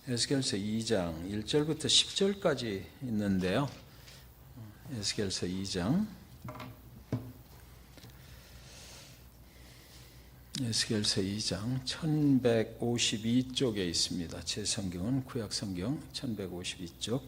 에스겔서 2장 1절부터 10절까지 있는데요. 에스겔서 2장 에스겔서 2장 1152쪽에 있습니다. 제 성경은 구약성경 1152쪽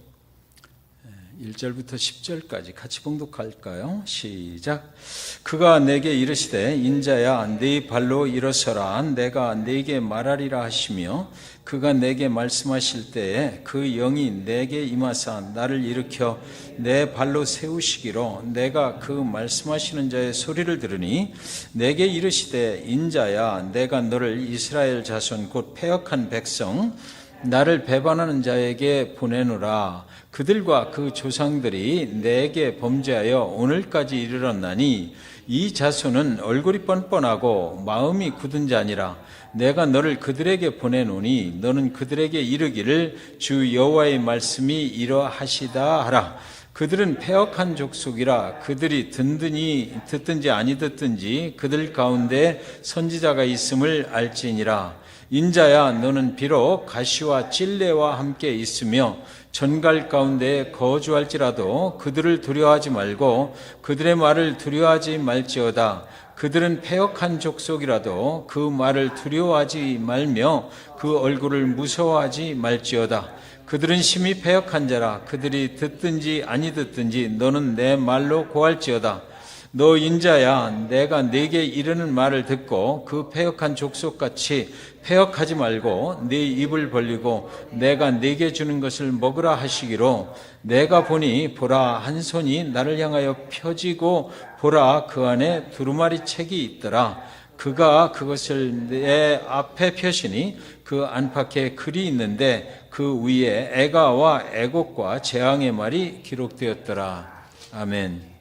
1절부터 10절까지 같이 봉독할까요? 시작. 그가 내게 이르시되 인자야 네 발로 일어서라 내가 네게 말하리라 하시며 그가 내게 말씀하실 때에 그 영이 내게 임하사 나를 일으켜 내 발로 세우시기로 내가 그 말씀하시는 자의 소리를 들으니 내게 이르시되 인자야 내가 너를 이스라엘 자손 곧 패역한 백성 나를 배반하는 자에게 보내노라. 그들과 그 조상들이 내게 범죄하여 오늘까지 이르렀나니 이 자손은 얼굴이 뻔뻔하고 마음이 굳은 자니라. 내가 너를 그들에게 보내노니 너는 그들에게 이르기를 주 여호와의 말씀이 이러하시다 하라. 그들은 패역한 족속이라. 그들이 듣든지 아니 듣든지 그들 가운데 선지자가 있음을 알지니라. 인자야 너는 비록 가시와 찔레와 함께 있으며 전갈 가운데 거주할지라도 그들을 두려워하지 말고 그들의 말을 두려워하지 말지어다. 그들은 패역한 족속이라도 그 말을 두려워하지 말며 그 얼굴을 무서워하지 말지어다. 그들은 심히 패역한 자라. 그들이 듣든지 아니 듣든지 너는 내 말로 고할지어다. 너 인자야 내가 네게 이르는 말을 듣고 그 패역한 족속같이 패역하지 말고 네 입을 벌리고 내가 네게 주는 것을 먹으라 하시기로 내가 보니 보라 한 손이 나를 향하여 펴지고 보라 그 안에 두루마리 책이 있더라. 그가 그것을 내 앞에 펴시니 그 안팎에 글이 있는데 그 위에 애가와 애곡과 재앙의 말이 기록되었더라. 아멘.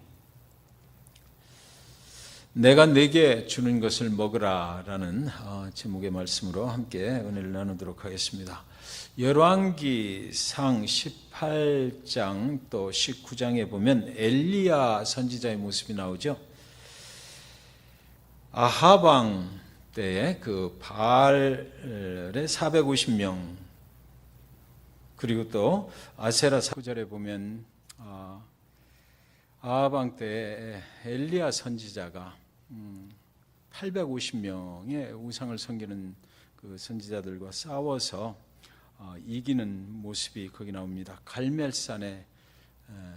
내가 네게 주는 것을 먹으라라는 제목의 말씀으로 함께 은혜를 나누도록 하겠습니다. 열왕기상 18장 또 19장에 보면 엘리야 선지자의 모습이 나오죠. 아합 왕 때에 그 바알의 450명 그리고 또 아세라 9절에 보면 아합 왕 때에 엘리야 선지자가 850명의 우상을 섬기는 그 선지자들과 싸워서 이기는 모습이 거기 나옵니다. 갈멜산의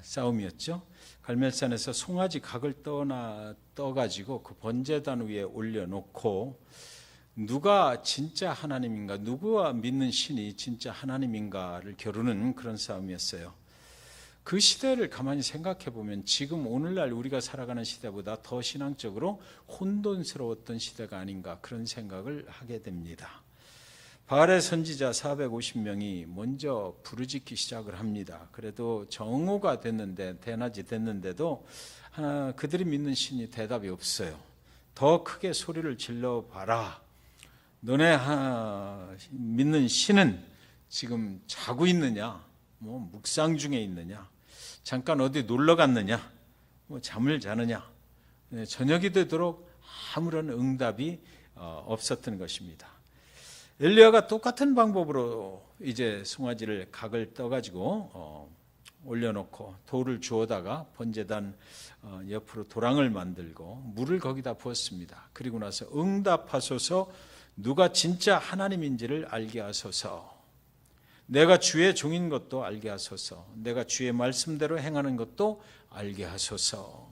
싸움이었죠. 갈멜산에서 송아지 각을 떠가지고 그 번제단 위에 올려놓고 누가 진짜 하나님인가, 누구와 믿는 신이 진짜 하나님인가를 겨루는 그런 싸움이었어요. 그 시대를 가만히 생각해 보면 지금 오늘날 우리가 살아가는 시대보다 더 신앙적으로 혼돈스러웠던 시대가 아닌가 그런 생각을 하게 됩니다. 바알의 선지자 450명이 먼저 부르짖기 시작을 합니다. 그래도 정오가 됐는데 대낮이 됐는데도 그들이 믿는 신이 대답이 없어요. 더 크게 소리를 질러봐라. 너네 믿는 신은 지금 자고 있느냐? 묵상 중에 있느냐? 잠깐 어디 놀러 갔느냐? 잠을 자느냐? 저녁이 되도록 아무런 응답이 없었던 것입니다. 엘리야가 똑같은 방법으로 이제 송아지를 각을 떠가지고 올려놓고 돌을 주워다가 번제단 옆으로 도랑을 만들고 물을 거기다 부었습니다. 그리고 나서 응답하소서 누가 진짜 하나님인지를 알게 하소서. 내가 주의 종인 것도 알게 하소서. 내가 주의 말씀대로 행하는 것도 알게 하소서.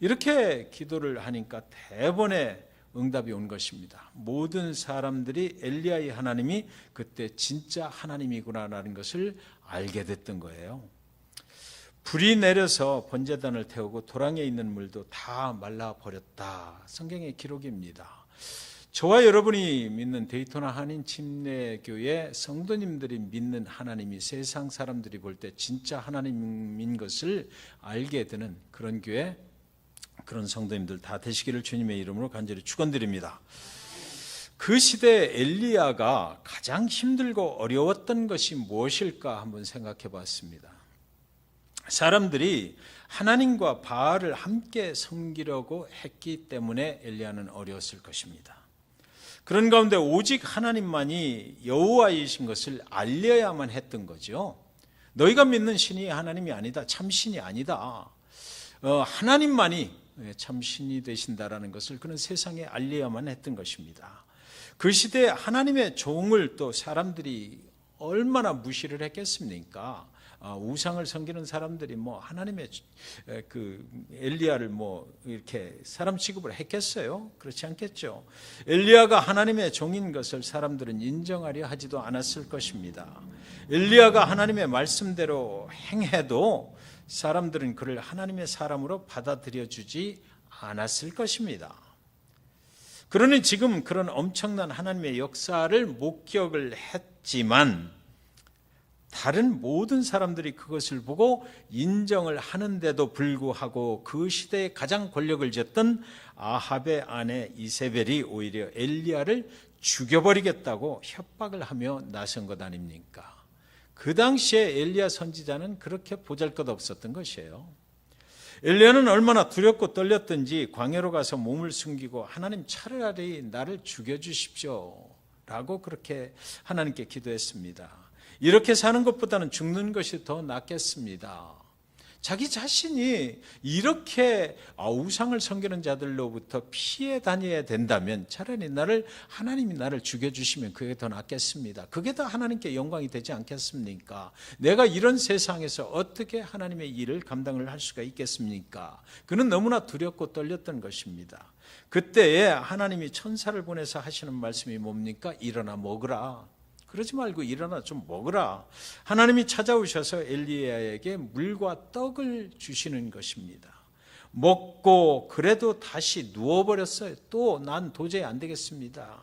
이렇게 기도를 하니까 대번에 응답이 온 것입니다. 모든 사람들이 엘리야의 하나님이 그때 진짜 하나님이구나라는 것을 알게 됐던 거예요. 불이 내려서 번제단을 태우고 도랑에 있는 물도 다 말라버렸다. 성경의 기록입니다. 저와 여러분이 믿는 데이토나 한인 침례교회 성도님들이 믿는 하나님이 세상 사람들이 볼 때 진짜 하나님인 것을 알게 되는 그런 교회, 그런 성도님들 다 되시기를 주님의 이름으로 간절히 축원드립니다. 그 시대 엘리야가 가장 힘들고 어려웠던 것이 무엇일까 한번 생각해 봤습니다. 사람들이 하나님과 바알을 함께 섬기려고 했기 때문에 엘리야는 어려웠을 것입니다. 그런 가운데 오직 하나님만이 여호와이신 것을 알려야만 했던 거죠. 너희가 믿는 신이 하나님이 아니다, 참신이 아니다, 하나님만이 참신이 되신다라는 것을 그는 세상에 알려야만 했던 것입니다. 그 시대에 하나님의 종을 또 사람들이 얼마나 무시를 했겠습니까? 우상을 섬기는 사람들이 하나님의 그 엘리야를 이렇게 사람 취급을 했겠어요? 그렇지 않겠죠. 엘리야가 하나님의 종인 것을 사람들은 인정하려 하지도 않았을 것입니다. 엘리야가 하나님의 말씀대로 행해도 사람들은 그를 하나님의 사람으로 받아들여 주지 않았을 것입니다. 그러니 지금 그런 엄청난 하나님의 역사를 목격을 했지만 다른 모든 사람들이 그것을 보고 인정을 하는데도 불구하고 그 시대에 가장 권력을 쥐었던 아합의 아내 이세벨이 오히려 엘리야를 죽여버리겠다고 협박을 하며 나선 것 아닙니까? 그 당시에 엘리야 선지자는 그렇게 보잘것없었던 것이에요. 엘리야는 얼마나 두렵고 떨렸던지 광야로 가서 몸을 숨기고 하나님 차라리 나를 죽여주십시오 라고 그렇게 하나님께 기도했습니다. 이렇게 사는 것보다는 죽는 것이 더 낫겠습니다. 자기 자신이 이렇게 우상을 섬기는 자들로부터 피해 다녀야 된다면 차라리 하나님이 나를 죽여주시면 그게 더 낫겠습니다. 그게 더 하나님께 영광이 되지 않겠습니까? 내가 이런 세상에서 어떻게 하나님의 일을 감당을 할 수가 있겠습니까? 그는 너무나 두렵고 떨렸던 것입니다. 그때에 하나님이 천사를 보내서 하시는 말씀이 뭡니까? 일어나 먹으라. 그러지 말고 일어나 좀 먹으라. 하나님이 찾아오셔서 엘리야에게 물과 떡을 주시는 것입니다. 먹고 그래도 다시 누워버렸어요. 또 난 도저히 안 되겠습니다.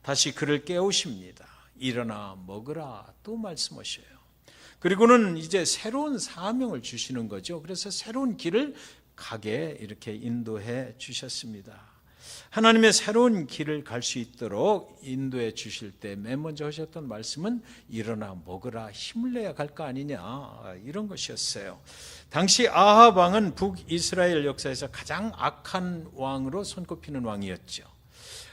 다시 그를 깨우십니다. 일어나 먹으라 또 말씀하셔요. 그리고는 이제 새로운 사명을 주시는 거죠. 그래서 새로운 길을 가게 이렇게 인도해 주셨습니다. 하나님의 새로운 길을 갈 수 있도록 인도해 주실 때 맨 먼저 하셨던 말씀은 일어나 먹으라, 힘을 내야 갈 거 아니냐, 이런 것이었어요. 당시 아합 왕은 북이스라엘 역사에서 가장 악한 왕으로 손꼽히는 왕이었죠.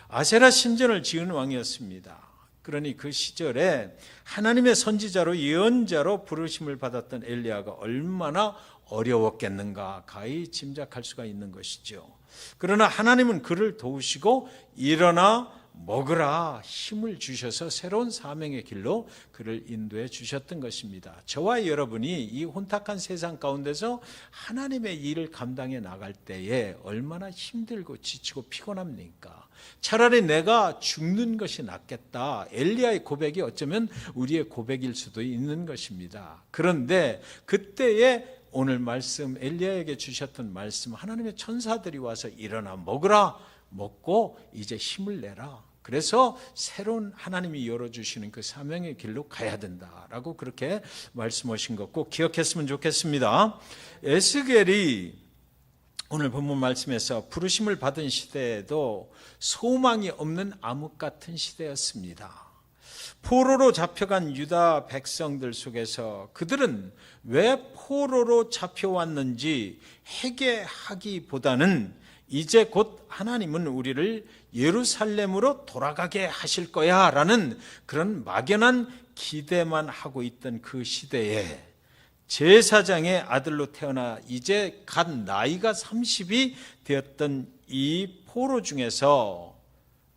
아세라 신전을 지은 왕이었습니다. 그러니 그 시절에 하나님의 선지자로 예언자로 부르심을 받았던 엘리야가 얼마나 어려웠겠는가 가히 짐작할 수가 있는 것이죠. 그러나 하나님은 그를 도우시고 일어나 먹으라 힘을 주셔서 새로운 사명의 길로 그를 인도해 주셨던 것입니다. 저와 여러분이 이 혼탁한 세상 가운데서 하나님의 일을 감당해 나갈 때에 얼마나 힘들고 지치고 피곤합니까? 차라리 내가 죽는 것이 낫겠다. 엘리야의 고백이 어쩌면 우리의 고백일 수도 있는 것입니다. 그런데 그때에 오늘 말씀 엘리야에게 주셨던 말씀, 하나님의 천사들이 와서 일어나 먹으라, 먹고 이제 힘을 내라. 그래서 새로운 하나님이 열어주시는 그 사명의 길로 가야 된다라고 그렇게 말씀하신 것 꼭 기억했으면 좋겠습니다. 에스겔이 오늘 본문 말씀에서 부르심을 받은 시대에도 소망이 없는 암흑 같은 시대였습니다. 포로로 잡혀간 유다 백성들 속에서 그들은 왜 포로로 잡혀왔는지 회개하기보다는 이제 곧 하나님은 우리를 예루살렘으로 돌아가게 하실 거야 라는 그런 막연한 기대만 하고 있던 그 시대에 제사장의 아들로 태어나 이제 갓 나이가 30이 되었던 이 포로 중에서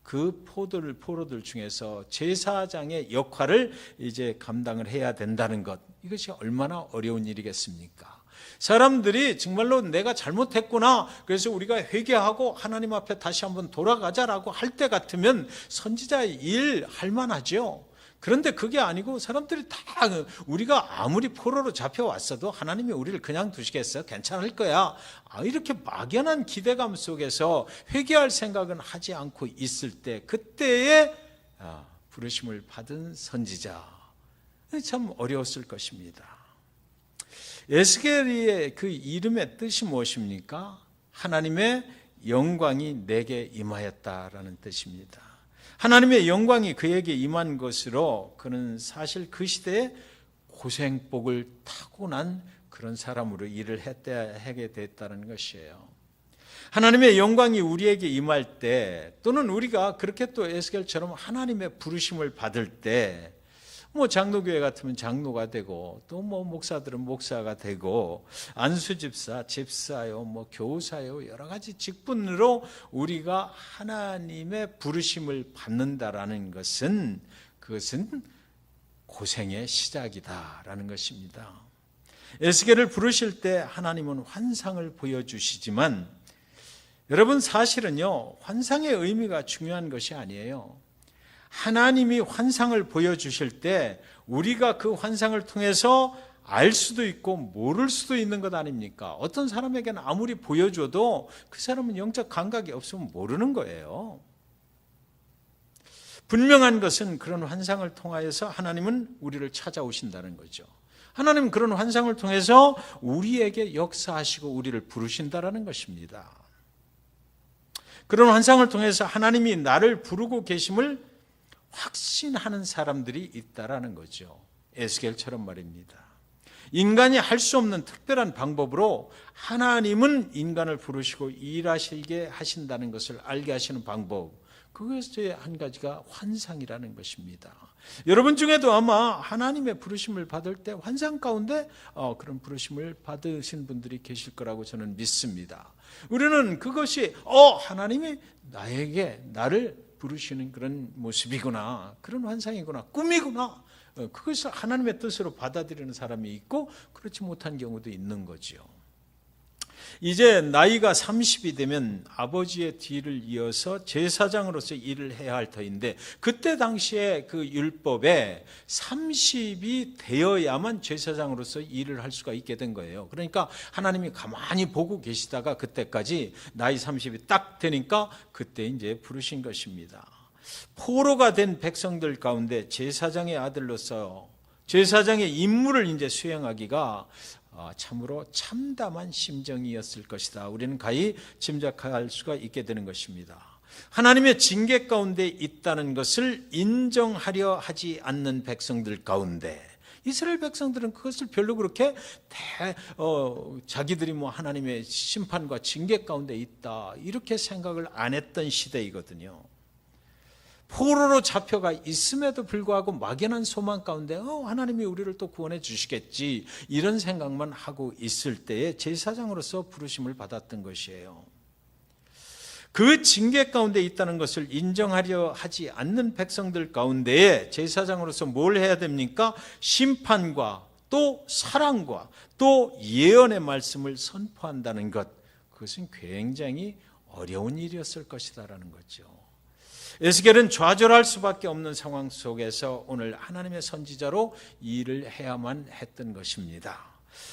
그 포로들 중에서 제사장의 역할을 이제 감당을 해야 된다는 것, 이것이 얼마나 어려운 일이겠습니까? 사람들이 정말로 내가 잘못했구나, 그래서 우리가 회개하고 하나님 앞에 다시 한번 돌아가자라고 할 때 같으면 선지자의 일 할 만하죠. 그런데 그게 아니고 사람들이 다 우리가 아무리 포로로 잡혀왔어도 하나님이 우리를 그냥 두시겠어요? 괜찮을 거야. 이렇게 막연한 기대감 속에서 회개할 생각은 하지 않고 있을 때 그때에 부르심을 받은 선지자, 참 어려웠을 것입니다. 에스겔의 그 이름의 뜻이 무엇입니까? 하나님의 영광이 내게 임하였다라는 뜻입니다. 하나님의 영광이 그에게 임한 것으로 그는 사실 그 시대에 고생복을 타고난 그런 사람으로 일을 하게 됐다는 것이에요. 하나님의 영광이 우리에게 임할 때, 또는 우리가 그렇게 또 에스겔처럼 하나님의 부르심을 받을 때, 장로교회 같으면 장로가 되고, 또 목사들은 목사가 되고, 안수집사, 집사요, 교사요, 여러 가지 직분으로 우리가 하나님의 부르심을 받는다라는 것은, 그것은 고생의 시작이다라는 것입니다. 에스겔을 부르실 때 하나님은 환상을 보여주시지만, 여러분 사실은요, 환상의 의미가 중요한 것이 아니에요. 하나님이 환상을 보여주실 때 우리가 그 환상을 통해서 알 수도 있고 모를 수도 있는 것 아닙니까? 어떤 사람에게는 아무리 보여줘도 그 사람은 영적 감각이 없으면 모르는 거예요. 분명한 것은 그런 환상을 통하여서 하나님은 우리를 찾아오신다는 거죠. 하나님은 그런 환상을 통해서 우리에게 역사하시고 우리를 부르신다는 것입니다. 그런 환상을 통해서 하나님이 나를 부르고 계심을 확신하는 사람들이 있다라는 거죠. 에스겔처럼 말입니다. 인간이 할 수 없는 특별한 방법으로 하나님은 인간을 부르시고 일하시게 하신다는 것을 알게 하시는 방법, 그것의 한 가지가 환상이라는 것입니다. 여러분 중에도 아마 하나님의 부르심을 받을 때 환상 가운데 그런 부르심을 받으신 분들이 계실 거라고 저는 믿습니다. 우리는 그것이 하나님이 나를 부르시는 그런 모습이구나, 그런 환상이구나, 꿈이구나, 그것을 하나님의 뜻으로 받아들이는 사람이 있고 그렇지 못한 경우도 있는 거죠. 이제 나이가 30이 되면 아버지의 뒤를 이어서 제사장으로서 일을 해야 할 터인데, 그때 당시에 그 율법에 30이 되어야만 제사장으로서 일을 할 수가 있게 된 거예요. 그러니까 하나님이 가만히 보고 계시다가 그때까지 나이 30이 딱 되니까 그때 이제 부르신 것입니다. 포로가 된 백성들 가운데 제사장의 아들로서 제사장의 임무를 이제 수행하기가 참으로 참담한 심정이었을 것이다. 우리는 가히 짐작할 수가 있게 되는 것입니다. 하나님의 징계 가운데 있다는 것을 인정하려 하지 않는 백성들 가운데, 이스라엘 백성들은 그것을 별로 그렇게 자기들이 하나님의 심판과 징계 가운데 있다 이렇게 생각을 안 했던 시대이거든요. 포로로 잡혀가 있음에도 불구하고 막연한 소망 가운데 하나님이 우리를 또 구원해 주시겠지 이런 생각만 하고 있을 때에 제사장으로서 부르심을 받았던 것이에요. 그 징계 가운데 있다는 것을 인정하려 하지 않는 백성들 가운데에 제사장으로서 뭘 해야 됩니까? 심판과 또 사랑과 또 예언의 말씀을 선포한다는 것, 그것은 굉장히 어려운 일이었을 것이다라는 거죠. 에스겔은 좌절할 수밖에 없는 상황 속에서 오늘 하나님의 선지자로 일을 해야만 했던 것입니다.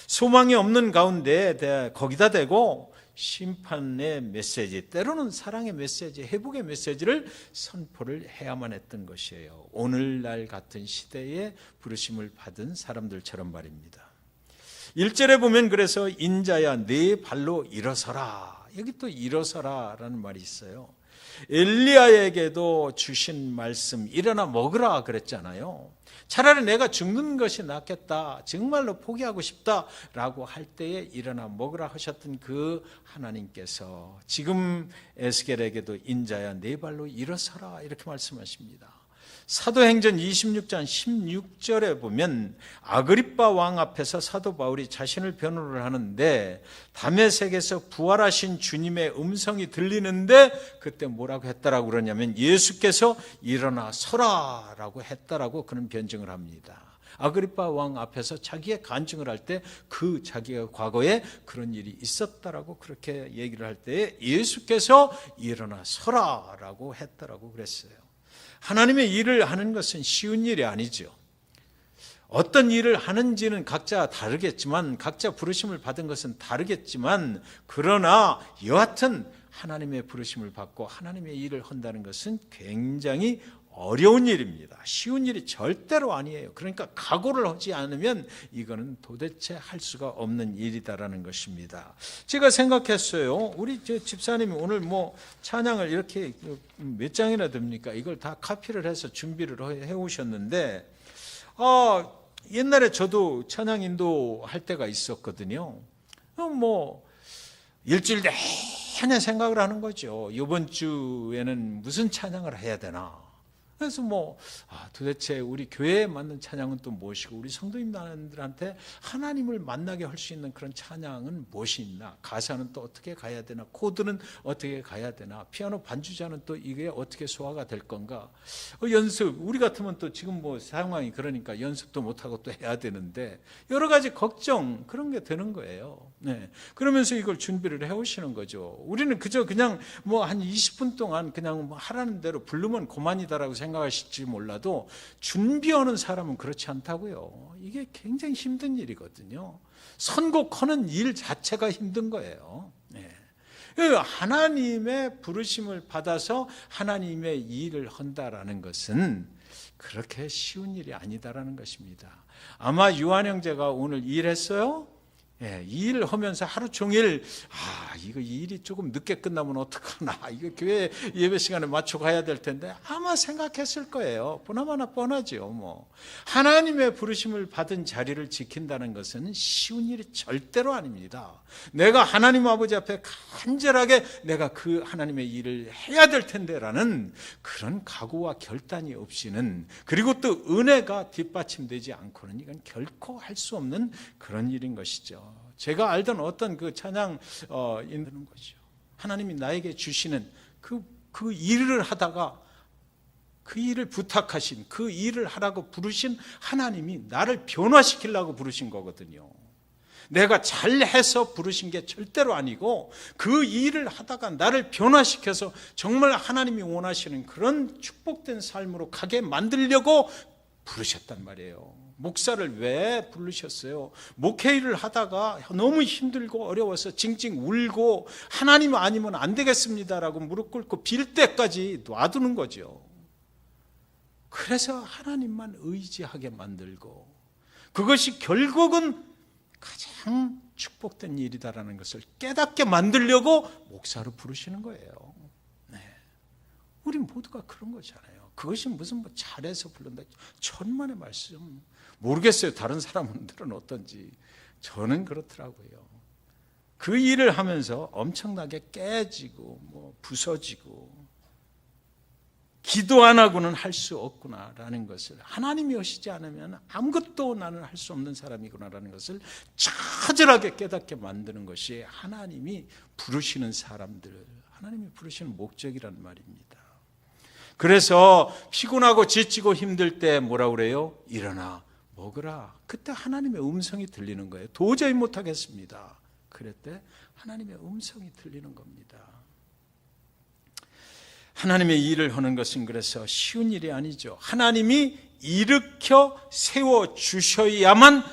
소망이 없는 가운데 거기다 대고 심판의 메시지, 때로는 사랑의 메시지, 회복의 메시지를 선포를 해야만 했던 것이에요. 오늘날 같은 시대에 부르심을 받은 사람들처럼 말입니다. 1절에 보면 그래서 인자야 네 발로 일어서라, 여기 또 일어서라라는 말이 있어요. 엘리야에게도 주신 말씀, 일어나 먹으라 그랬잖아요. 차라리 내가 죽는 것이 낫겠다, 정말로 포기하고 싶다라고 할 때에 일어나 먹으라 하셨던 그 하나님께서 지금 에스겔에게도 인자야 네 발로 일어서라 이렇게 말씀하십니다. 사도행전 26장 16절에 보면 아그리빠 왕 앞에서 사도 바울이 자신을 변호를 하는데 다메섹에서 부활하신 주님의 음성이 들리는데 그때 뭐라고 했다라고 그러냐면 예수께서 일어나 서라라고 했다라고 그는 변증을 합니다. 아그리빠 왕 앞에서 자기의 간증을 할 때 그 자기가 과거에 그런 일이 있었다라고 그렇게 얘기를 할 때 예수께서 일어나 서라라고 했다라고 그랬어요. 하나님의 일을 하는 것은 쉬운 일이 아니죠. 어떤 일을 하는지는 각자 다르겠지만, 각자 부르심을 받은 것은 다르겠지만, 그러나 여하튼 하나님의 부르심을 받고 하나님의 일을 한다는 것은 굉장히 어려운 일입니다. 쉬운 일이 절대로 아니에요. 그러니까 각오를 하지 않으면 이거는 도대체 할 수가 없는 일이다라는 것입니다. 제가 생각했어요. 우리 집사님이 오늘 찬양을 이렇게 몇 장이나 됩니까? 이걸 다 카피를 해서 준비를 해 오셨는데, 옛날에 저도 찬양 인도 할 때가 있었거든요. 일주일 내내 생각을 하는 거죠. 이번 주에는 무슨 찬양을 해야 되나. 그래서 도대체 우리 교회에 맞는 찬양은 또 무엇이고, 우리 성도님들한테 하나님을 만나게 할 수 있는 그런 찬양은 무엇이 있나, 가사는 또 어떻게 가야 되나, 코드는 어떻게 가야 되나, 피아노 반주자는 또 이게 어떻게 소화가 될 건가, 연습, 우리 같으면 또 지금 상황이 그러니까 연습도 못하고 또 해야 되는데, 여러 가지 걱정, 그런 게 되는 거예요. 네. 그러면서 이걸 준비를 해오시는 거죠. 우리는 그냥 한 20분 동안 그냥 하라는 대로 부르면 그만이다라고 생각하실지 몰라도, 준비하는 사람은 그렇지 않다고요. 이게 굉장히 힘든 일이거든요. 선곡하는 일 자체가 힘든 거예요. 네. 하나님의 부르심을 받아서 하나님의 일을 한다라는 것은 그렇게 쉬운 일이 아니다라는 것입니다. 아마 유한 형제가 오늘 일했어요? 예, 이 일을 하면서 하루 종일 이거 이 일이 조금 늦게 끝나면 어떡하나, 이거 교회 예배 시간에 맞춰 가야 될 텐데 아마 생각했을 거예요. 보나마나 뻔하죠. 하나님의 부르심을 받은 자리를 지킨다는 것은 쉬운 일이 절대로 아닙니다. 내가 하나님 아버지 앞에 간절하게 내가 그 하나님의 일을 해야 될 텐데라는 그런 각오와 결단이 없이는, 그리고 또 은혜가 뒷받침되지 않고는 이건 결코 할 수 없는 그런 일인 것이죠. 제가 알던 어떤 그 찬양 있는 거죠. 하나님이 나에게 주시는 그 일을 하다가 그 일을 부탁하신, 그 일을 하라고 부르신 하나님이 나를 변화시키려고 부르신 거거든요. 내가 잘해서 부르신 게 절대로 아니고, 그 일을 하다가 나를 변화시켜서 정말 하나님이 원하시는 그런 축복된 삶으로 가게 만들려고 부르셨단 말이에요. 목사를 왜 부르셨어요? 목회 일을 하다가 너무 힘들고 어려워서 징징 울고 하나님 아니면 안 되겠습니다라고 무릎 꿇고 빌 때까지 놔두는 거죠. 그래서 하나님만 의지하게 만들고, 그것이 결국은 가장 축복된 일이다라는 것을 깨닫게 만들려고 목사로 부르시는 거예요. 네. 우리 모두가 그런 거잖아요. 그것이 무슨 잘해서 부른다, 천만의 말씀. 모르겠어요, 다른 사람들은 어떤지. 저는 그렇더라고요. 그 일을 하면서 엄청나게 깨지고 부서지고, 기도 안 하고는 할 수 없구나라는 것을, 하나님이 하시지 않으면 아무것도 나는 할 수 없는 사람이구나라는 것을 처절하게 깨닫게 만드는 것이 하나님이 부르시는 사람들, 하나님이 부르시는 목적이란 말입니다. 그래서 피곤하고 지치고 힘들 때 뭐라 그래요? 일어나 먹으라. 그때 하나님의 음성이 들리는 거예요. 도저히 못하겠습니다. 그럴 때 하나님의 음성이 들리는 겁니다. 하나님의 일을 하는 것은 그래서 쉬운 일이 아니죠. 하나님이 일으켜 세워주셔야만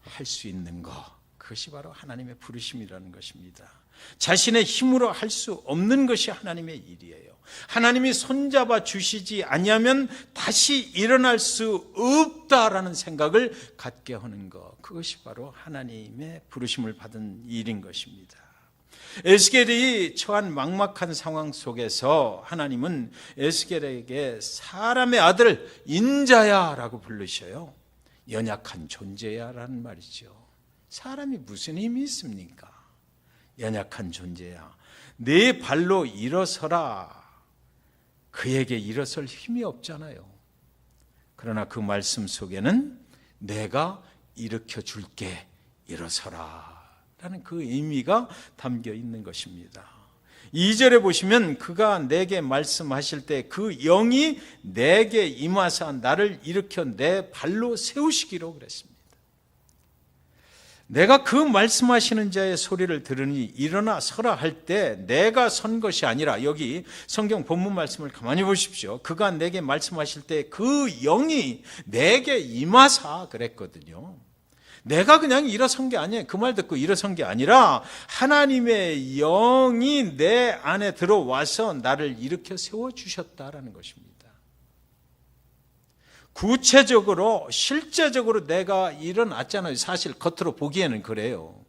할 수 있는 것, 그것이 바로 하나님의 부르심이라는 것입니다. 자신의 힘으로 할 수 없는 것이 하나님의 일이에요. 하나님이 손잡아 주시지 아니하면 다시 일어날 수 없다라는 생각을 갖게 하는 것, 그것이 바로 하나님의 부르심을 받은 일인 것입니다. 에스겔이 처한 막막한 상황 속에서 하나님은 에스겔에게 사람의 아들 인자야라고 부르셔요. 연약한 존재야라는 말이죠. 사람이 무슨 힘이 있습니까? 연약한 존재야. 내 발로 일어서라. 그에게 일어설 힘이 없잖아요. 그러나 그 말씀 속에는 내가 일으켜 줄게, 일어서라 라는 그 의미가 담겨 있는 것입니다. 2절에 보시면 그가 내게 말씀하실 때 그 영이 내게 임하사 나를 일으켜 내 발로 세우시기로 그랬습니다. 내가 그 말씀하시는 자의 소리를 들으니 일어나 서라 할 때 내가 선 것이 아니라, 여기 성경 본문 말씀을 가만히 보십시오. 그가 내게 말씀하실 때 그 영이 내게 임하사 그랬거든요. 내가 그냥 일어선 게 아니에요. 그 말 듣고 일어선 게 아니라 하나님의 영이 내 안에 들어와서 나를 일으켜 세워주셨다라는 것입니다. 구체적으로 실제적으로 내가 일어났잖아요. 사실 겉으로 보기에는 그래요.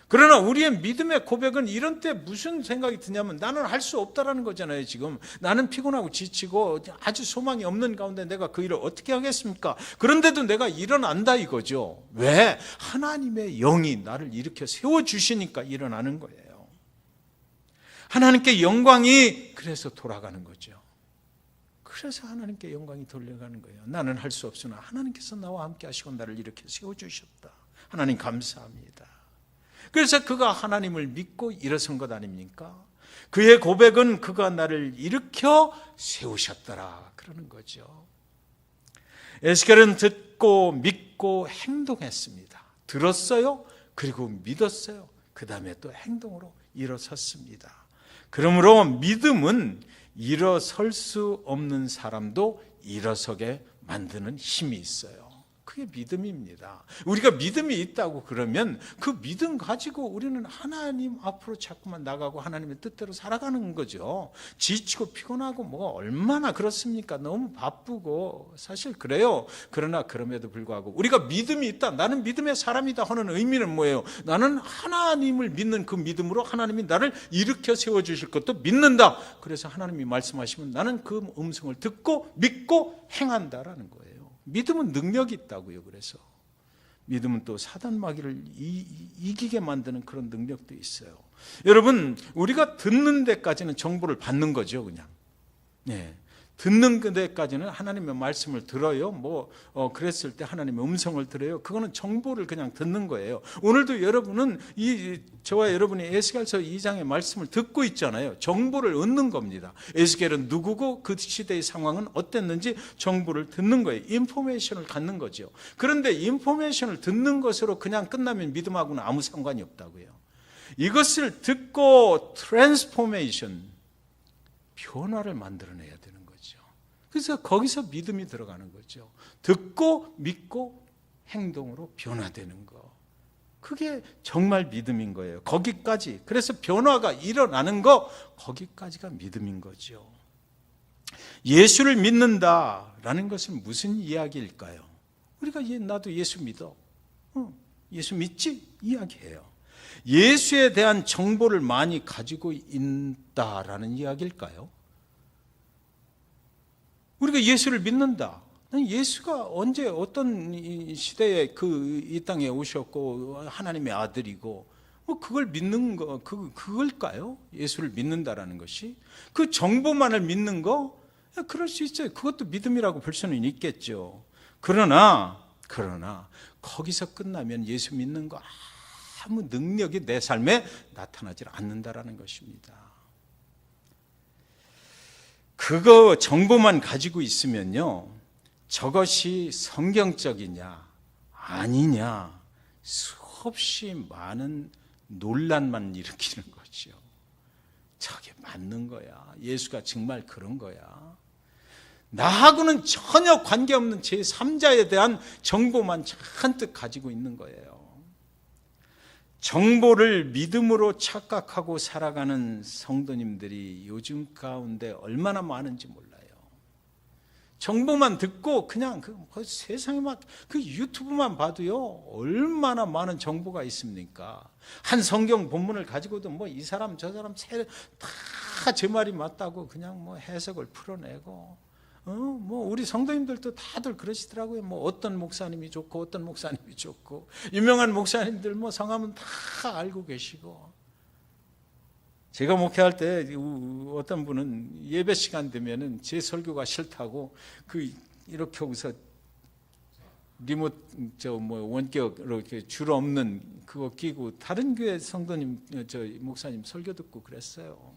그러나 우리의 믿음의 고백은 이런 때 무슨 생각이 드냐면, 나는 할 수 없다라는 거잖아요. 지금 나는 피곤하고 지치고 아주 소망이 없는 가운데 내가 그 일을 어떻게 하겠습니까? 그런데도 내가 일어난다 이거죠. 왜? 하나님의 영이 나를 일으켜 세워주시니까 일어나는 거예요. 하나님께 영광이 그래서 돌아가는 거죠. 그래서 하나님께 영광이 돌려가는 거예요. 나는 할 수 없으나 하나님께서 나와 함께 하시고 나를 이렇게 세워주셨다. 하나님 감사합니다. 그래서 그가 하나님을 믿고 일어선 것 아닙니까? 그의 고백은 그가 나를 일으켜 세우셨더라 그러는 거죠. 에스겔은 듣고 믿고 행동했습니다. 들었어요. 그리고 믿었어요. 그 다음에 또 행동으로 일어섰습니다. 그러므로 믿음은 일어설 수 없는 사람도 일어서게 만드는 힘이 있어요. 그게 믿음입니다. 우리가 믿음이 있다고 그러면 그 믿음 가지고 우리는 하나님 앞으로 자꾸만 나가고 하나님의 뜻대로 살아가는 거죠. 지치고 피곤하고 뭐 얼마나 그렇습니까? 너무 바쁘고 사실 그래요. 그러나 그럼에도 불구하고 우리가 믿음이 있다. 나는 믿음의 사람이다 하는 의미는 뭐예요? 나는 하나님을 믿는 그 믿음으로 하나님이 나를 일으켜 세워주실 것도 믿는다. 그래서 하나님이 말씀하시면 나는 그 음성을 듣고 믿고 행한다라는 거예요. 믿음은 능력이 있다고요. 그래서 믿음은 또 사단 마귀를 이기게 만드는 그런 능력도 있어요. 여러분, 우리가 듣는 데까지는 정보를 받는 거죠, 그냥. 네. 듣는 데까지는 하나님의 말씀을 들어요. 그랬을 때 하나님의 음성을 들어요. 그거는 정보를 그냥 듣는 거예요. 오늘도 여러분은 저와 여러분이 에스겔서 2장의 말씀을 듣고 있잖아요. 정보를 얻는 겁니다. 에스겔은 누구고 그 시대의 상황은 어땠는지 정보를 듣는 거예요. 인포메이션을 갖는 거죠. 그런데 인포메이션을 듣는 것으로 그냥 끝나면 믿음하고는 아무 상관이 없다고요. 이것을 듣고 트랜스포메이션, 변화를 만들어내야 되는 거예요. 그래서 거기서 믿음이 들어가는 거죠. 듣고 믿고 행동으로 변화되는 거. 그게 정말 믿음인 거예요. 거기까지. 그래서 변화가 일어나는 거, 거기까지가 믿음인 거죠. 예수를 믿는다라는 것은 무슨 이야기일까요? 우리가 나도 예수 믿어. 예수 믿지? 이야기해요. 예수에 대한 정보를 많이 가지고 있다라는 이야기일까요? 우리가 예수를 믿는다. 예수가 언제 어떤 시대에 이 땅에 오셨고 하나님의 아들이고 그걸 믿는 거 그걸까요? 예수를 믿는다라는 것이 그 정보만을 믿는 거 그럴 수 있어요. 그것도 믿음이라고 볼 수는 있겠죠. 그러나 거기서 끝나면 예수 믿는 거 아무 능력이 내 삶에 나타나지 않는다라는 것입니다. 그거 정보만 가지고 있으면요, 저것이 성경적이냐 아니냐 수없이 많은 논란만 일으키는 거죠. 저게 맞는 거야. 예수가 정말 그런 거야. 나하고는 전혀 관계없는 제3자에 대한 정보만 잔뜩 가지고 있는 거예요. 정보를 믿음으로 착각하고 살아가는 성도님들이 요즘 가운데 얼마나 많은지 몰라요. 정보만 듣고 그냥 세상에 그 유튜브만 봐도요, 얼마나 많은 정보가 있습니까? 한 성경 본문을 가지고도 이 사람 저 사람 다 제 말이 맞다고 그냥 해석을 풀어내고 우리 성도님들도 다들 그러시더라고요. 어떤 목사님이 좋고 어떤 목사님이 좋고 유명한 목사님들 성함은 다 알고 계시고. 제가 목회할 때 어떤 분은 예배 시간 되면은 제 설교가 싫다고 이렇게 하고서 리모트 원격으로 이렇게 줄 없는 그거 끼고 다른 교회 성도님 목사님 설교 듣고 그랬어요.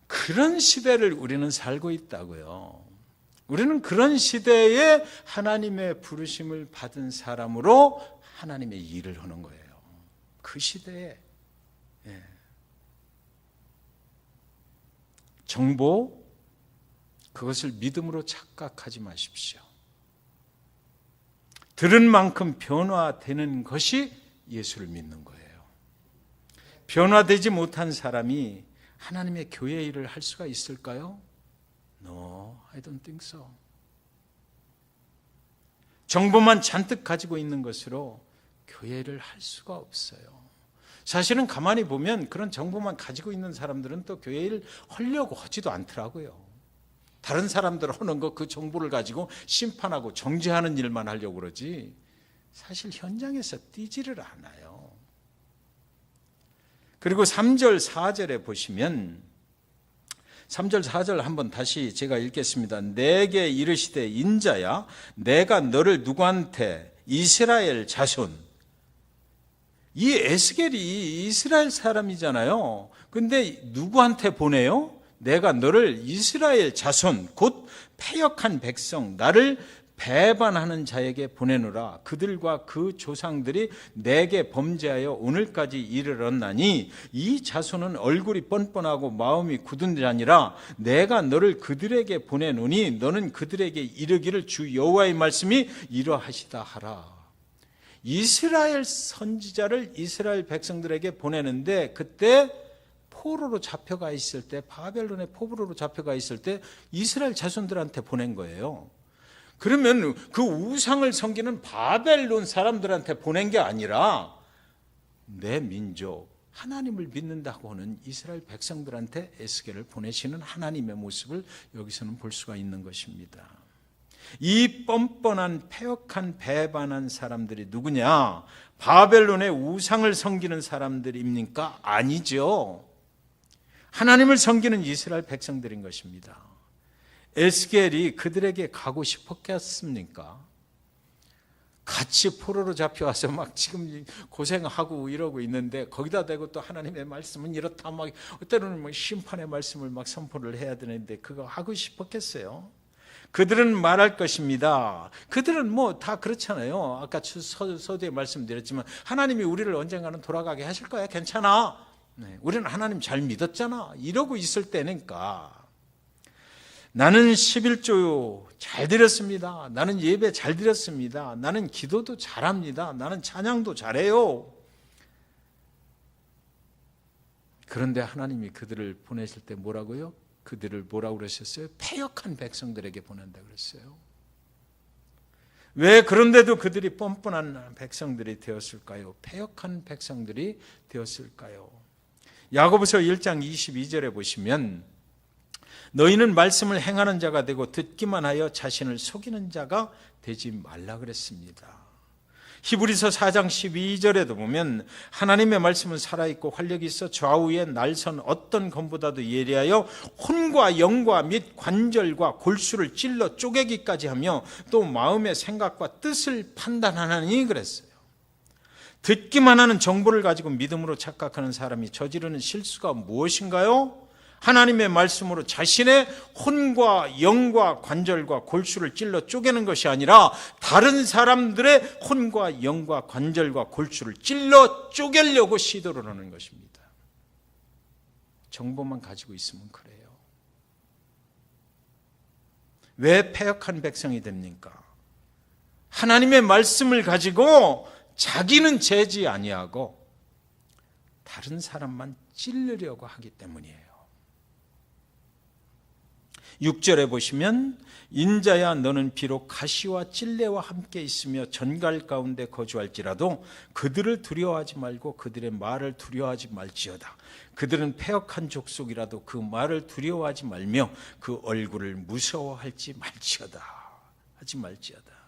그런 시대를 우리는 살고 있다고요. 우리는 그런 시대에 하나님의 부르심을 받은 사람으로 하나님의 일을 하는 거예요. 그 시대에. 정보, 그것을 믿음으로 착각하지 마십시오. 들은 만큼 변화되는 것이 예수를 믿는 거예요. 변화되지 못한 사람이 하나님의 교회 일을 할 수가 있을까요? No, I don't think so. 정보만 잔뜩 가지고 있는 것으로 교회 일을 할 수가 없어요. 사실은 가만히 보면 그런 정보만 가지고 있는 사람들은 또 교회 일을 하려고 하지도 않더라고요. 다른 사람들 하는 거 그 정보를 가지고 심판하고 정죄하는 일만 하려고 그러지 사실 현장에서 뛰지를 않아요. 그리고 3절 4절에 보시면 3절 4절 한번 다시 제가 읽겠습니다. 내게 이르시되 인자야 내가 너를 누구한테 이스라엘 자손, 이 에스겔이 이스라엘 사람이잖아요. 근데 누구한테 보내요? 내가 너를 이스라엘 자손 곧 패역한 백성 나를 배반하는 자에게 보내노라. 그들과 그 조상들이 내게 범죄하여 오늘까지 이르렀나니 이 자손은 얼굴이 뻔뻔하고 마음이 굳은 자니라. 내가 너를 그들에게 보내노니 너는 그들에게 이르기를 주 여호와의 말씀이 이러하시다 하라. 이스라엘 선지자를 이스라엘 백성들에게 보내는데 그때 포로로 잡혀가 있을 때, 바벨론의 포로로 잡혀가 있을 때 이스라엘 자손들한테 보낸 거예요. 그러면 그 우상을 섬기는 바벨론 사람들한테 보낸 게 아니라 내 민족, 하나님을 믿는다고 하는 이스라엘 백성들한테 에스겔을 보내시는 하나님의 모습을 여기서는 볼 수가 있는 것입니다. 이 뻔뻔한 패역한 배반한 사람들이 누구냐? 바벨론의 우상을 섬기는 사람들입니까? 아니죠. 하나님을 섬기는 이스라엘 백성들인 것입니다. 에스겔이 그들에게 가고 싶었겠습니까? 같이 포로로 잡혀와서 막 지금 고생하고 이러고 있는데 거기다 대고 또 하나님의 말씀은 이렇다 막 때로는 뭐 심판의 말씀을 막 선포를 해야 되는데 그거 하고 싶었겠어요? 그들은 말할 것입니다. 그들은 뭐 다 그렇잖아요. 아까 서두에 말씀드렸지만 하나님이 우리를 언젠가는 돌아가게 하실 거야. 괜찮아. 우리는 하나님 잘 믿었잖아. 이러고 있을 때니까 나는 11조 잘 드렸습니다. 나는 예배 잘 드렸습니다. 나는 기도도 잘합니다. 나는 찬양도 잘해요. 그런데 하나님이 그들을 보내실 때 뭐라고요? 그들을 뭐라고 그러셨어요? 패역한 백성들에게 보낸다 그랬어요. 왜 그런데도 그들이 뻔뻔한 백성들이 되었을까요? 패역한 백성들이 되었을까요? 야고보서 1장 22절에 보시면 너희는 말씀을 행하는 자가 되고 듣기만 하여 자신을 속이는 자가 되지 말라 그랬습니다. 히브리서 4장 12절에도 보면 하나님의 말씀은 살아있고 활력이 있어 좌우에 날선 어떤 검보다도 예리하여 혼과 영과 및 관절과 골수를 찔러 쪼개기까지 하며 또 마음의 생각과 뜻을 판단하나니 그랬어요. 듣기만 하는 정보를 가지고 믿음으로 착각하는 사람이 저지르는 실수가 무엇인가요? 하나님의 말씀으로 자신의 혼과 영과 관절과 골수를 찔러 쪼개는 것이 아니라 다른 사람들의 혼과 영과 관절과 골수를 찔러 쪼개려고 시도를 하는 것입니다. 정보만 가지고 있으면 그래요. 왜 패역한 백성이 됩니까? 하나님의 말씀을 가지고 자기는 재지 아니하고 다른 사람만 찔르려고 하기 때문이에요. 6절에 보시면 인자야 너는 비록 가시와 찔레와 함께 있으며 전갈 가운데 거주할지라도 그들을 두려워하지 말고 그들의 말을 두려워하지 말지어다. 그들은 패역한 족속이라도 그 말을 두려워하지 말며 그 얼굴을 무서워하지 말지어다. 하지 말지어다.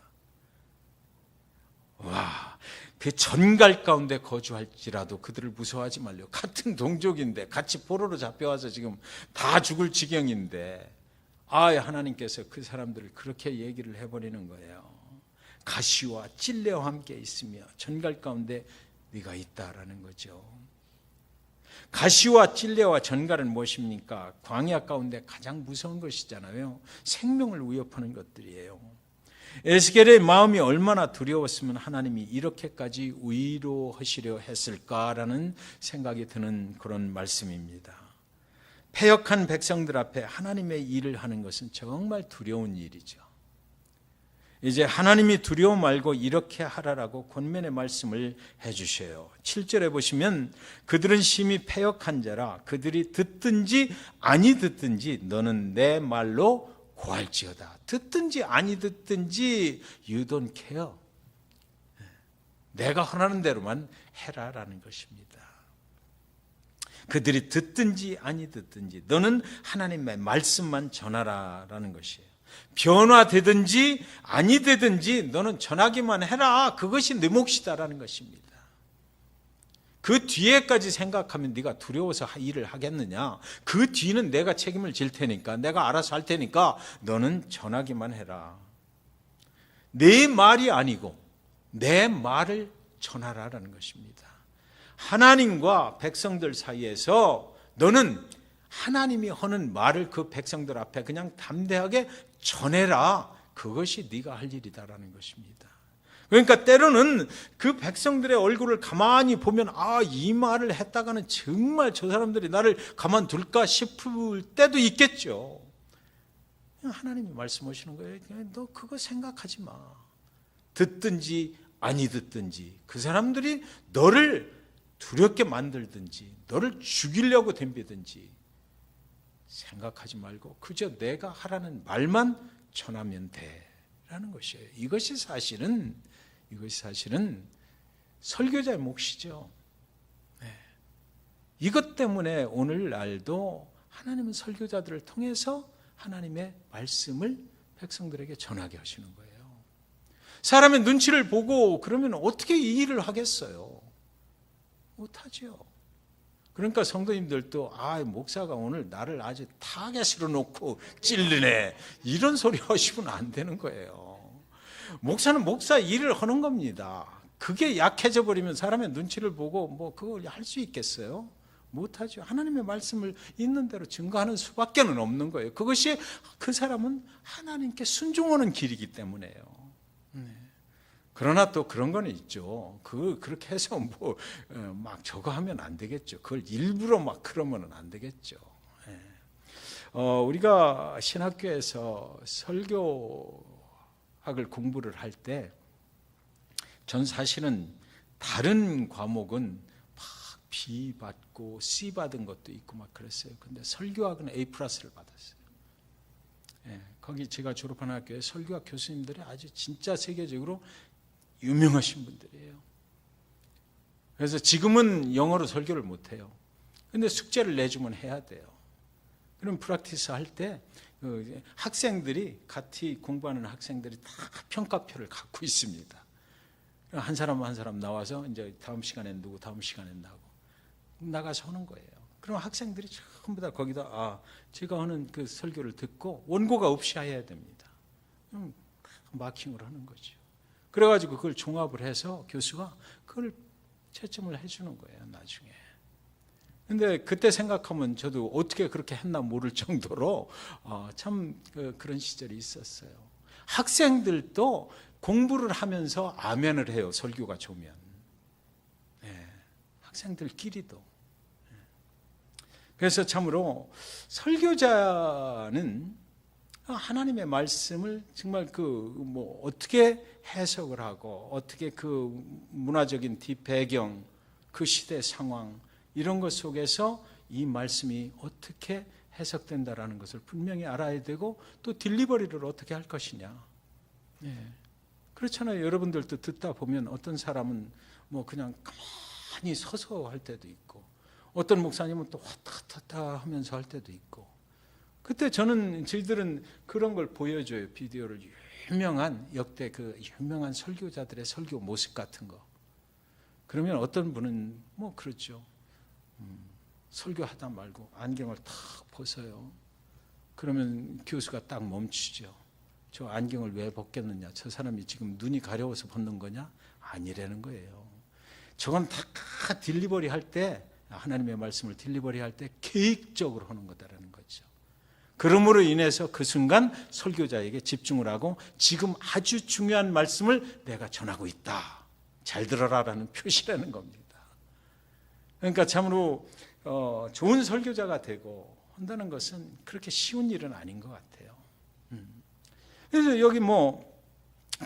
와, 그 전갈 가운데 거주할지라도 그들을 무서워하지 말려. 같은 동족인데 같이 포로로 잡혀와서 지금 다 죽을 지경인데 하나님께서 그 사람들을 그렇게 얘기를 해버리는 거예요. 가시와 찔레와 함께 있으며 전갈 가운데 네가 있다라는 거죠. 가시와 찔레와 전갈은 무엇입니까? 광야 가운데 가장 무서운 것이잖아요. 생명을 위협하는 것들이에요. 에스겔의 마음이 얼마나 두려웠으면 하나님이 이렇게까지 위로하시려 했을까라는 생각이 드는 그런 말씀입니다. 패역한 백성들 앞에 하나님의 일을 하는 것은 정말 두려운 일이죠. 이제 하나님이 두려워 말고 이렇게 하라라고 권면의 말씀을 해주셔요. 7절에 보시면 그들은 심히 패역한 자라 그들이 듣든지 아니 듣든지 너는 내 말로 고할지어다. 듣든지 아니 듣든지 you don't care. 내가 하라는 대로만 해라라는 것입니다. 그들이 듣든지 아니 듣든지 너는 하나님의 말씀만 전하라라는 것이에요. 변화되든지 아니 되든지 너는 전하기만 해라. 그것이 네 몫이다라는 것입니다. 그 뒤에까지 생각하면 네가 두려워서 일을 하겠느냐? 그 뒤는 내가 책임을 질 테니까, 내가 알아서 할 테니까 너는 전하기만 해라. 내 말이 아니고 내 말을 전하라라는 것입니다. 하나님과 백성들 사이에서 너는 하나님이 하는 말을 그 백성들 앞에 그냥 담대하게 전해라. 그것이 네가 할 일이다라는 것입니다. 그러니까 때로는 그 백성들의 얼굴을 가만히 보면 이 말을 했다가는 정말 저 사람들이 나를 가만둘까 싶을 때도 있겠죠. 하나님이 말씀하시는 거예요. 너 그거 생각하지 마. 듣든지 아니 듣든지 그 사람들이 너를 두렵게 만들든지 너를 죽이려고 덤비든지 생각하지 말고 그저 내가 하라는 말만 전하면 돼라는 것이에요. 이것이 사실은 설교자의 몫이죠. 네. 이것 때문에 오늘날도 하나님은 설교자들을 통해서 하나님의 말씀을 백성들에게 전하게 하시는 거예요. 사람의 눈치를 보고 그러면 어떻게 이 일을 하겠어요? 못하죠. 그러니까 성도님들도 목사가 오늘 나를 아주 타겟으로 놓고 찔르네 이런 소리 하시면 안 되는 거예요. 목사는 목사 일을 하는 겁니다. 그게 약해져 버리면 사람의 눈치를 보고 그걸 할 수 있겠어요? 못하죠. 하나님의 말씀을 있는 대로 증거하는 수밖에 없는 거예요. 그것이 그 사람은 하나님께 순종하는 길이기 때문에요. 그러나 또 그런 건 있죠. 그렇게 해서 막 저거 하면 안 되겠죠. 그걸 일부러 막 그러면 안 되겠죠. 우리가 신학교에서 설교학을 공부를 할 때 전 사실은 다른 과목은 막 B 받고 C 받은 것도 있고 막 그랬어요. 근데 설교학은 A+를 받았어요. 거기 제가 졸업한 학교에 설교학 교수님들이 아주 진짜 세계적으로 유명하신 분들이에요. 그래서 지금은 영어로 설교를 못해요. 근데 숙제를 내주면 해야 돼요. 그럼 프랙티스 할 때 학생들이 같이 공부하는 학생들이 다 평가표를 갖고 있습니다. 한 사람 한 사람 나와서 이제 다음 시간엔 누구 다음 시간엔 나가서 하는 거예요. 그럼 학생들이 전부 다 거기다 제가 하는 그 설교를 듣고 원고가 없이 해야 됩니다. 그럼 마킹을 하는 거죠. 그래가지고 그걸 종합을 해서 교수가 그걸 채점을 해주는 거예요, 나중에. 근데 그때 생각하면 저도 어떻게 그렇게 했나 모를 정도로 참 그런 시절이 있었어요. 학생들도 공부를 하면서 아멘을 해요, 설교가 좋으면. 학생들끼리도. 그래서 참으로 설교자는 하나님의 말씀을 정말 어떻게 해석을 하고 어떻게 그 문화적인 뒷배경, 그 시대 상황 이런 것 속에서 이 말씀이 어떻게 해석된다라는 것을 분명히 알아야 되고 또 딜리버리를 어떻게 할 것이냐. 그렇잖아요. 여러분들도 듣다 보면 어떤 사람은 그냥 가만히 서서 할 때도 있고 어떤 목사님은 또 왔다 갔다 하면서 할 때도 있고 그때 저희들은 그런 걸 보여줘요. 비디오를 유명한 역대 그 유명한 설교자들의 설교 모습 같은 거. 그러면 어떤 분은 그렇죠. 설교하다 말고 안경을 탁 벗어요. 그러면 교수가 딱 멈추죠. 저 안경을 왜 벗겼느냐? 저 사람이 지금 눈이 가려워서 벗는 거냐? 아니라는 거예요. 저건 다 딜리버리 할 때 하나님의 말씀을 딜리버리 할 때 계획적으로 하는 거다라는 거죠. 그러므로 인해서 그 순간 설교자에게 집중을 하고 지금 아주 중요한 말씀을 내가 전하고 있다. 잘 들어라라는 표시라는 겁니다. 그러니까 참으로 좋은 설교자가 되고 한다는 것은 그렇게 쉬운 일은 아닌 것 같아요. 그래서 여기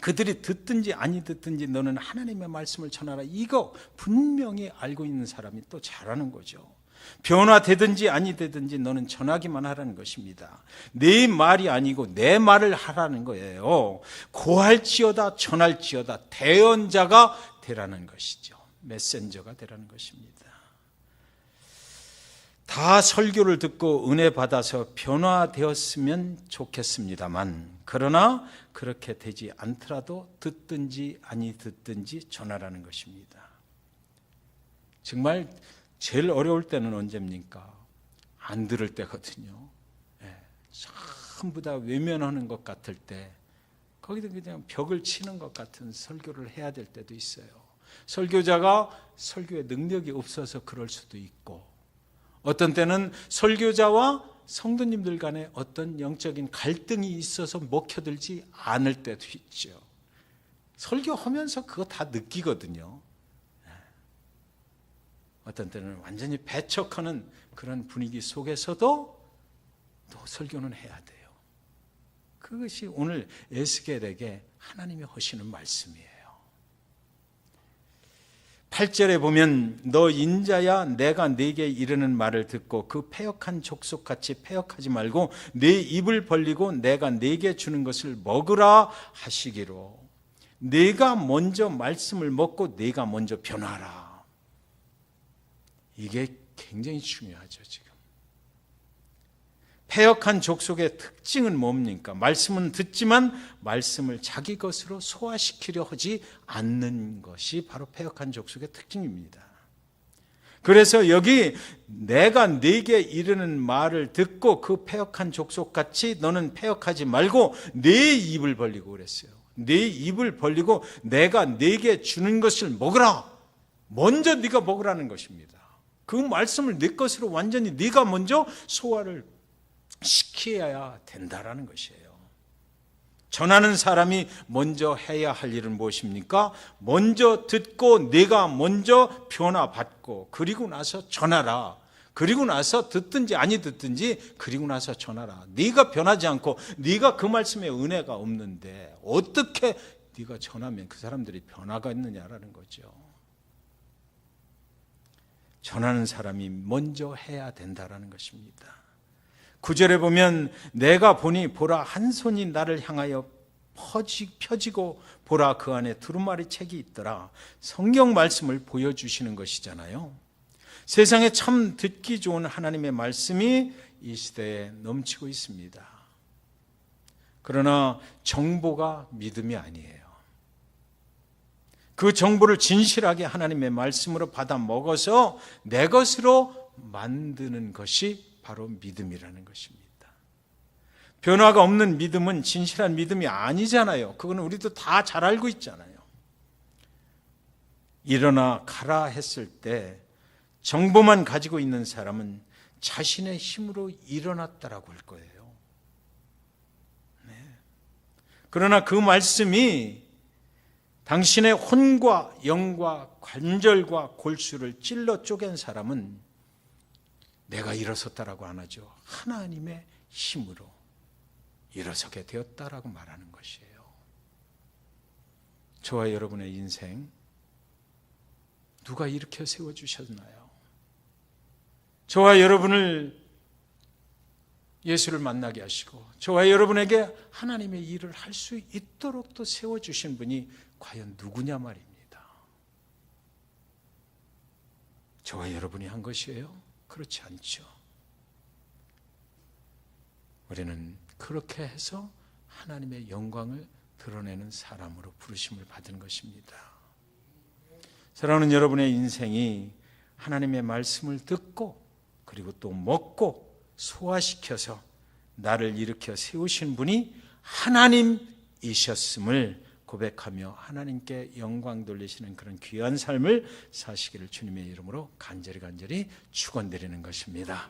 그들이 듣든지 아니 듣든지 너는 하나님의 말씀을 전하라. 이거 분명히 알고 있는 사람이 또 잘하는 거죠. 변화되든지 아니 되든지 너는 전하기만 하라는 것입니다. 내 말이 아니고 내 말을 하라는 거예요. 고할지어다 전할지어다 대언자가 되라는 것이죠. 메신저가 되라는 것입니다. 다 설교를 듣고 은혜 받아서 변화되었으면 좋겠습니다만, 그러나 그렇게 되지 않더라도 듣든지 아니 듣든지 전하라는 것입니다. 정말 제일 어려울 때는 언제입니까? 안 들을 때거든요. 전부 다 외면하는 것 같을 때, 거기도 그냥 벽을 치는 것 같은 설교를 해야 될 때도 있어요. 설교자가 설교의 능력이 없어서 그럴 수도 있고, 어떤 때는 설교자와 성도님들 간에 어떤 영적인 갈등이 있어서 먹혀들지 않을 때도 있죠. 설교하면서 그거 다 느끼거든요. 어떤 때는 완전히 배척하는 그런 분위기 속에서도 또 설교는 해야 돼요. 그것이 오늘 에스겔에게 하나님이 하시는 말씀이에요. 8절에 보면 너 인자야 내가 네게 이르는 말을 듣고 그 패역한 족속같이 패역하지 말고 네 입을 벌리고 내가 네게 주는 것을 먹으라 하시기로, 네가 먼저 말씀을 먹고 네가 먼저 변화하라. 이게 굉장히 중요하죠. 지금 패역한 족속의 특징은 뭡니까? 말씀은 듣지만 말씀을 자기 것으로 소화시키려 하지 않는 것이 바로 패역한 족속의 특징입니다. 그래서 여기 내가 네게 이르는 말을 듣고 그 패역한 족속같이 너는 패역하지 말고 네 입을 벌리고 그랬어요. 네 입을 벌리고 내가 네게 주는 것을 먹으라. 먼저 네가 먹으라는 것입니다. 그 말씀을 네 것으로 완전히 네가 먼저 소화를 시켜야 된다라는 것이에요. 전하는 사람이 먼저 해야 할 일은 무엇입니까? 먼저 듣고 내가 먼저 변화받고, 그리고 나서 전하라. 그리고 나서 듣든지 아니 듣든지 그리고 나서 전하라. 네가 변하지 않고 네가 그 말씀에 은혜가 없는데 어떻게 네가 전하면 그 사람들이 변화가 있느냐라는 거죠. 전하는 사람이 먼저 해야 된다라는 것입니다. 9절에 보면 내가 보니 보라 한 손이 나를 향하여 펴지고 보라 그 안에 두루마리 책이 있더라. 성경 말씀을 보여주시는 것이잖아요. 세상에 참 듣기 좋은 하나님의 말씀이 이 시대에 넘치고 있습니다. 그러나 정보가 믿음이 아니에요. 그 정보를 진실하게 하나님의 말씀으로 받아 먹어서 내 것으로 만드는 것이 바로 믿음이라는 것입니다. 변화가 없는 믿음은 진실한 믿음이 아니잖아요. 그거는 우리도 다 잘 알고 있잖아요. 일어나 가라 했을 때 정보만 가지고 있는 사람은 자신의 힘으로 일어났다라고 할 거예요. 네. 그러나 그 말씀이 당신의 혼과 영과 관절과 골수를 찔러 쪼갠 사람은 내가 일어섰다라고 안 하죠. 하나님의 힘으로 일어서게 되었다라고 말하는 것이에요. 저와 여러분의 인생 누가 일으켜 세워주셨나요? 저와 여러분을 예수를 만나게 하시고 저와 여러분에게 하나님의 일을 할 수 있도록 또 세워주신 분이 과연 누구냐 말입니다. 저와 여러분이 한 것이에요? 그렇지 않죠. 우리는 그렇게 해서 하나님의 영광을 드러내는 사람으로 부르심을 받은 것입니다. 사랑하는 여러분의 인생이 하나님의 말씀을 듣고 그리고 또 먹고 소화시켜서 나를 일으켜 세우신 분이 하나님이셨음을 고백하며 하나님께 영광 돌리시는 그런 귀한 삶을 사시기를 주님의 이름으로 간절히 축원드리는 것입니다.